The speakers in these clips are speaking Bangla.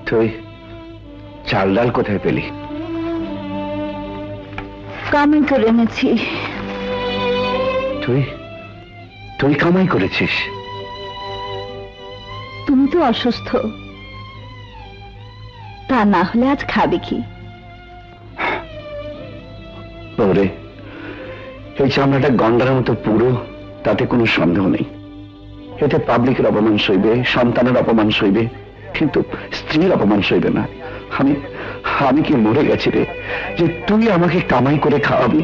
তুই চাল ডাল কোথায় পেলি? কামাই করে এনেছি। তুই তুই কামাই করেছিস? তুমি তো অসুস্থ, তা না হলে আজ খাবে কি? ওরে, এই চামড়াটা গন্ডারের মতো পুরো, তাতে কোনো সন্দেহ নেই। এতে পাবলিকের অপমান সইবে, সন্তানের অপমান সইবে, কিন্তু স্ত্রীর অপমান সইবে না। আমি কি মরে গেছি রে যে তুই আমাকে কামাই করে খাওয়াবি?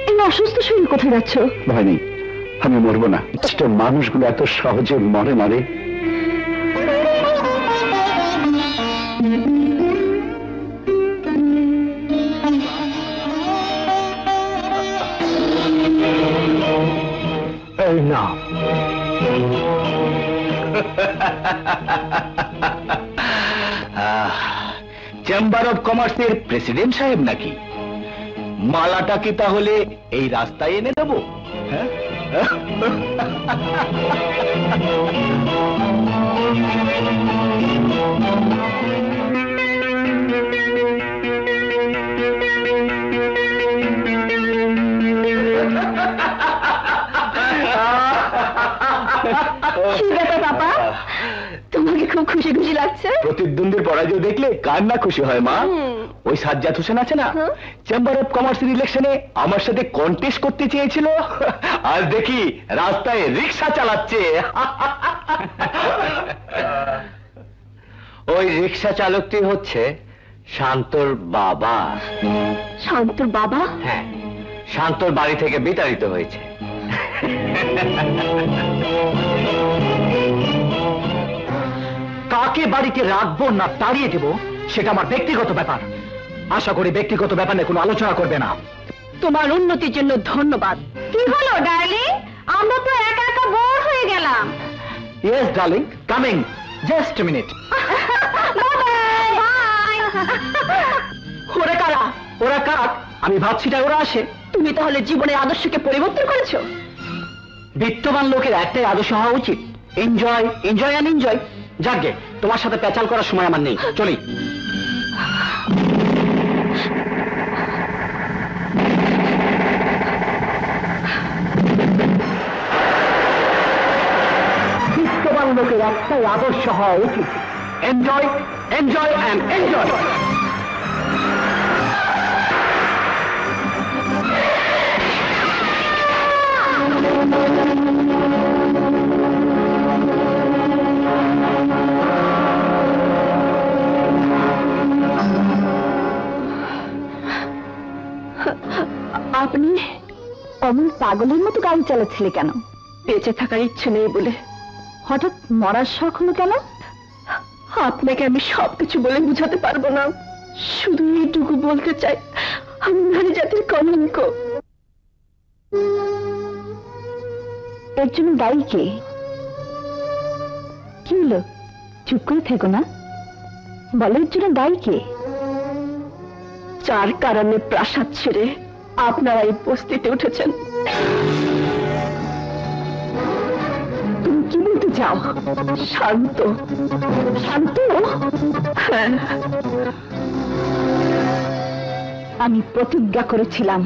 এই অসুস্থ শরীর কোথায় যাচ্ছ? ভয় নেই, আমি মরবো না। মানুষগুলো এত সহজে মরে না রে। এই না, চেম্বার অফ কমার্সের প্রেসিডেন্ট সাহেব নাকি? মালাটা কি তাহলে এই রাস্তায় এনে দেবো? হ্যাঁ, বাবা, তোমাকে খুব খুশি খুশি লাগছে? প্রতিদ্বন্দ্বীর পরাজয় দেখলে কার না খুশি হয় মা? ওই সাজ্জাদ হোসেন আছে না, চেম্বার অফ কমার্সের ইলেকশনে আমার সাথে কন্টেস্ট করতে চেয়েছিল, আজ দেখি রাস্তায় রিক্সা চালাচ্ছে। ওই রিক্সা চালকটি হচ্ছে শান্তর বাবা। শান্তর বাবা? হ্যাঁ, শান্তর বাড়ি থেকে বিতাড়িত হয়েছে। কাকে বাড়িতে রাখবো না তাড়িয়ে দেব সেটা আমার ব্যক্তিগত ব্যাপার। আশা করি ব্যক্তিগত ব্যাপারে কোনো আলোচনা করবে না। তোমার উন্নতির জন্য ধন্যবাদ। কি হলো ডার্লিং, আমরা তো একা একা বোর হয়ে গেলাম। Yes darling, coming, just a minute. ওরা কারা? ওরা কাক? আমি ভাবছি তাই ওরা আসে। তুমি তাহলে জীবনের আদর্শকে পরিবর্তন করেছো? বিত্তবান লোকের একটাই আদর্শ হওয়া উচিত, এনজয়, এনজয় অ্যান্ড এনজয়। যাকে তোমার সাথে প্যাচাল করার সময় আমার নেই, চলি। বিত্তবান লোকের একটাই আদর্শ হওয়া উচিত, এনজয়, এনজয় অ্যান্ড এনজয়। আপনি অমন পাগলের মতো গাড়ি চালাচ্ছিলে কেন? বেঁচে থাকার ইচ্ছে নেই বলে। হঠাৎ মরার শখ হলো কেন? আপনাকে আমি সবকিছু বলে বুঝাতে পারবো না, শুধু এইটুকু বলতে চাই, আমি নারী জাতির কলঙ্ক। এর জন্য দায়ী কে? কি হলো, চুপ করে থেকো না, বলো এর জন্য দায়ী কে? যার কারণে প্রাসাদ ছেড়ে আপনারা এই বস্তিতে উঠেছেন। তুমি কি বলতে চাও? শান্ত? শান্ত? হ্যাঁ, আমি প্রতিজ্ঞা করেছিলাম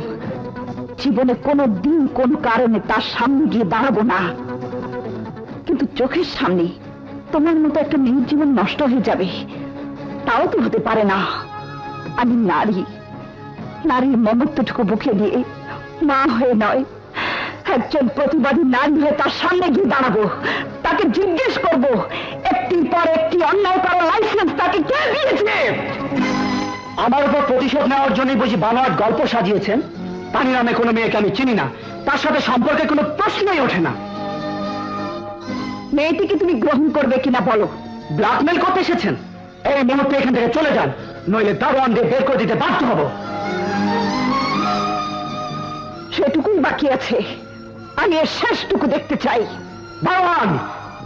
জীবনে কোনো দিন কোনো কারণে তার সামনে গিয়ে দাঁড়াবো না, কিন্তু চোখের সামনে তোমার মতো একটা মেয়ের জীবন নষ্ট হয়ে যাবে, তাও তো হতে পারে না। আমি নারী, নারীর মমত্বটুকু বুকে দিয়ে মা হয়ে নয়, একজন প্রতিবাদী নারী হয়ে তার সামনে গিয়ে দাঁড়াবো, তাকে জিজ্ঞেস করব একটির পর একটি অন্যায় করার লাইসেন্স তাকে কে দিয়েছে? আমার উপর প্রতিশোধ নেওয়ার জন্য বুঝি বানোয়াট গল্প সাজিয়েছেন? পানি নামে কোনো মেয়েকে আমি চিনি না, তার সাথে সম্পর্কে কোনো প্রশ্নই ওঠে না। মেয়েটিকে তুমি গ্রহণ করবে কিনা বলো। ব্ল্যাকমেল করতে এসেছেন? এই মুহূর্তে এখান থেকে চলে যান, নইলে দারোয়ান দিয়ে বের করে দিতে বাধ্য হব। সেটুকুই বাকি আছে, আমি এর শেষটুকু দেখতে চাই। দারোয়ান,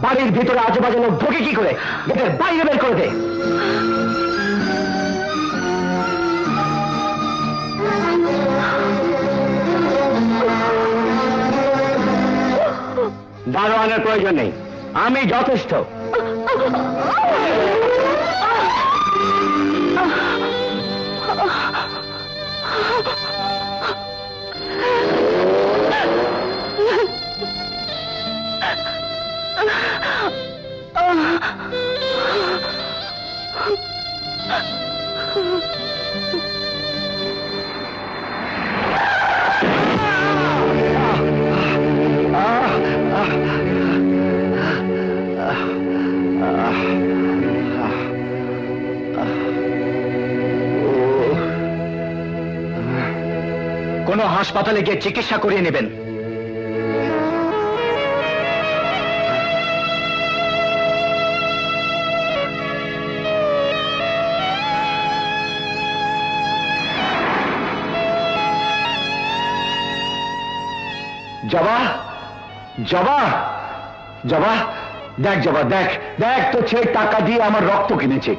বাড়ির ভিতরে আজেবাজে লোক ঢোকে কি করে? গেটের বাইরে বের করে দে। দারোয়ানের প্রয়োজন নেই, আমি যথেষ্ট। কোনো হাসপাতালে গিয়ে চিকিৎসা করিয়ে নেবেন। জবা, জবা, জবা, দেখ জবা, দেখ দেখ, তো ছেলে টাকা দিয়ে আমার রক্ত কিনেছে,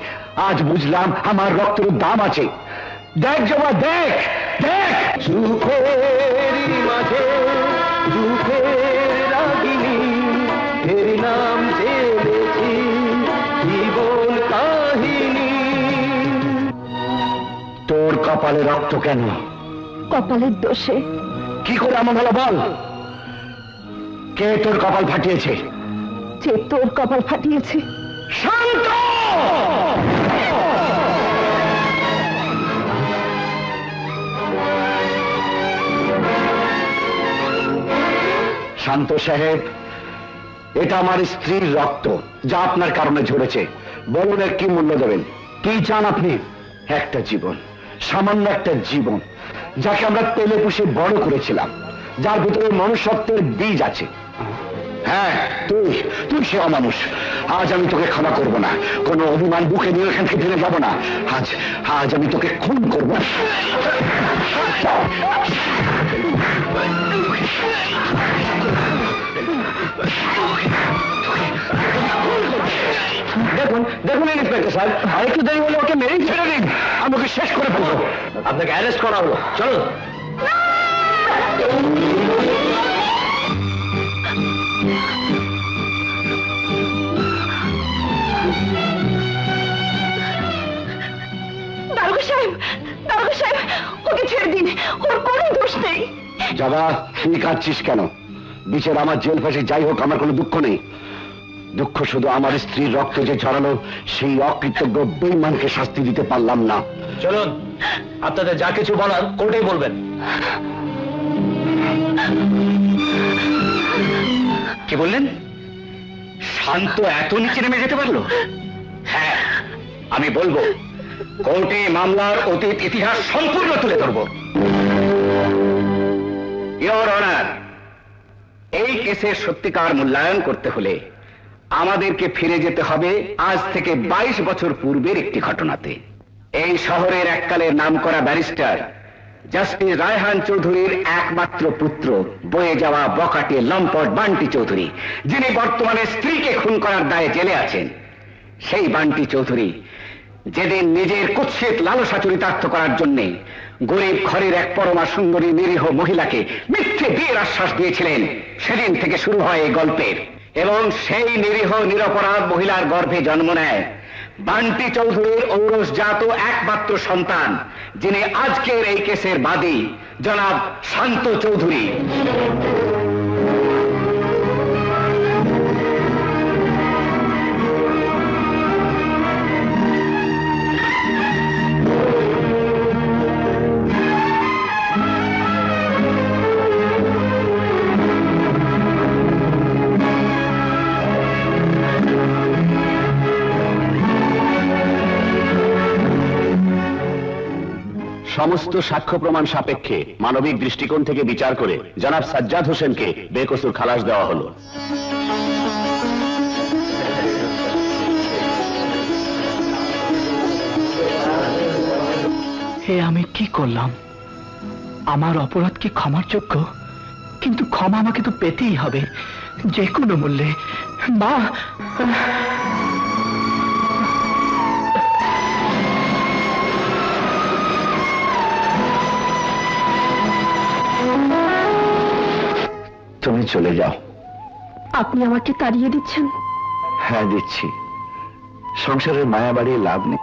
আজ বুঝলাম আমার রক্তের দাম আছে। দেখ জবা, দেখ দেখ। সুখের মাঝে দুঃখের রাগিনী, এর নাম জেনেছি জীবন কাহিনী। তোর কপালে রক্ত কেন? কপালের দোষে। কি করে এমন হলো বল? কে তোর কপাল ফাটিয়েছে? যে তোর কপাল ফাটিয়েছে। শান্ত! শান্ত সাহেব, এটা আমার স্ত্রীর রক্ত, যা আপনার কারণে ঝরেছে। বলুন এর কি মূল্য দেবেন? কি চান আপনি? একটা জীবন, সামান্য একটা জীবন, যাকে আমরা তেলে পুষে বড় করেছিলাম, যার ভিতরে মনুষ্যত্বের বীজ আছে। হ্যাঁ, তুই তুই সেবা মানুষ। আজ আমি তোকে ক্ষমা করব না, কোনো অভিমান বুকে নিয়ে এখান থেকে ফিরে যাব না। আজ আজ আমি তোকে খুন করব। দেখুন দেখুন ইন্সপেক্টর সাহেব, আরেকটু দেরি হলে ওকে মেরেই ছেড়ে দিন, আমি ওকে শেষ করে ফেলবো। আপনাকে অ্যারেস্ট করা হলো, চলুন। দারোগা সাহেব, দারোগা সাহেব, ওকে ছেড়ে দিন, ওর কোনো দোষ নেই। যাবা, তুই কাঁদছিস কেন? বিচার আমার জেল ফাঁসি যাই হোক, আমার কোনো দুঃখ নেই। দুঃখ শুধু আমার স্ত্রীর রক্ত যে ঝরালো, সেই অকৃতজ্ঞ বেঈমানকে শাস্তি দিতে পারলাম না। চলুন, আপনাদের যা কিছু বলার কোর্টেই বলবেন। কি বললেন? শান্ত এত নিচে নেমে যেতে পারলো? হ্যাঁ, আমি বলবো, কোর্টে মামলার অতীত ইতিহাস সম্পূর্ণ তুলে ধরব। ইওর অনার, এই কেসের সত্যিকার মূল্যায়ন করতে হলে আমাদেরকে ফিরে যেতে হবে আজ থেকে 22 বছর পূর্বের একটি ঘটনাতে। এই শহরের এককালের নামকরা ব্যারিস্টার জাস্টিস রায়হান চৌধুরীর একমাত্র পুত্র, বয়ে যাওয়া বকাটে লম্পট বান্টি চৌধুরী, যিনি বর্তমানে স্ত্রীকে খুন করার দায়ে জেলে আছেন। সেই বান্টি চৌধুরী যেদিন নিজের কুৎসিত লালসা চরিতার্থ করার জন্যে গরিব ঘরের এক পরমা সুন্দরী নিরীহ মহিলাকে মিথ্যে বিয়ের আশ্বাস দিয়েছিলেন, সেদিন থেকে শুরু হয় এই গল্পের। এবং সেই নিরীহ নিরপরাধ মহিলার গর্ভে জন্ম নেয় বান্টি চৌধুরীর ঔরসজাত একমাত্র সন্তান, যিনি আজকের এই কেসের বাদী, জনাব শান্ত চৌধুরী। সমস্ত সাক্ষ্য প্রমাণ সাপেক্ষে মানবিক দৃষ্টিকোণ থেকে বিচার করে জনাব সাজ্জাদ হোসেনকে বেকসুর খালাস দেওয়া হলো। হে, আমি কি করলাম? আমার অপরাধ কি ক্ষমার যোগ্য? কিন্তু ক্ষমা আমাকে তো পেতেই হবে, যে কোনো মূল্যে। মা, তুমি চলে যাও। আপনি আমাকে তাড়িয়ে দিচ্ছেন? হ্যাঁ, দিচ্ছি। সংসারের মায়া বাড়িয়ে লাভ নেই।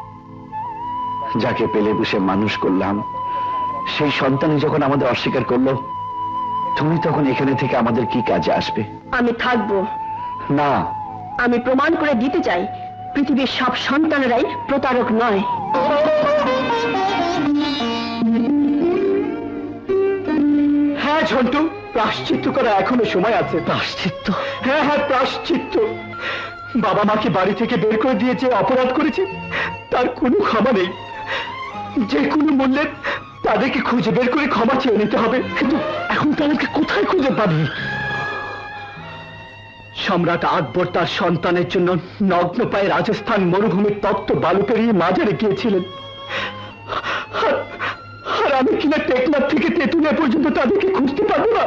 যাকে পেলে পুষে মানুষ করলাম, সেই সন্তানই যখন আমাদের অস্বীকার করলো, তুমি তখন এখানে থেকে আমাদের কি কাজে আসবে? আমি থাকবো না। আমি প্রমাণ করে দিতে চাই পৃথিবীর সব সন্তানেরাই প্রতারক নয়। হ্যাঁ ঝন্টু, প্রায়শ্চিত্ত করা এখনো সময় আছে। প্রায়শ্চিত্ত? হ্যাঁ হ্যাঁ, প্রায়শ্চিত্ত। বাবা মাকে বাড়ি থেকে বের করে দিয়ে যে অপরাধ করেছে তার কোনো ক্ষমা নেই। যে কোনো মূল্যে তাদেরকে খুঁজে বের করে ক্ষমা চেয়ে নিতে হবে। কিন্তু এখন তাদেরকে কোথায় খুঁজে পাবি? সম্রাট আকবর তার সন্তানের জন্য নগ্ন পায়ে রাজস্থান মরুভূমির তপ্ত বালু পেরিয়ে মাজারে গিয়েছিলেন। আর আমি কিনা টেকনাফ থেকে তেঁতুলিয়া পর্যন্ত তাদেরকে খুঁজতে পারবো না।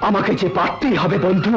আমাকে যে পারতেই হবে বন্ধু।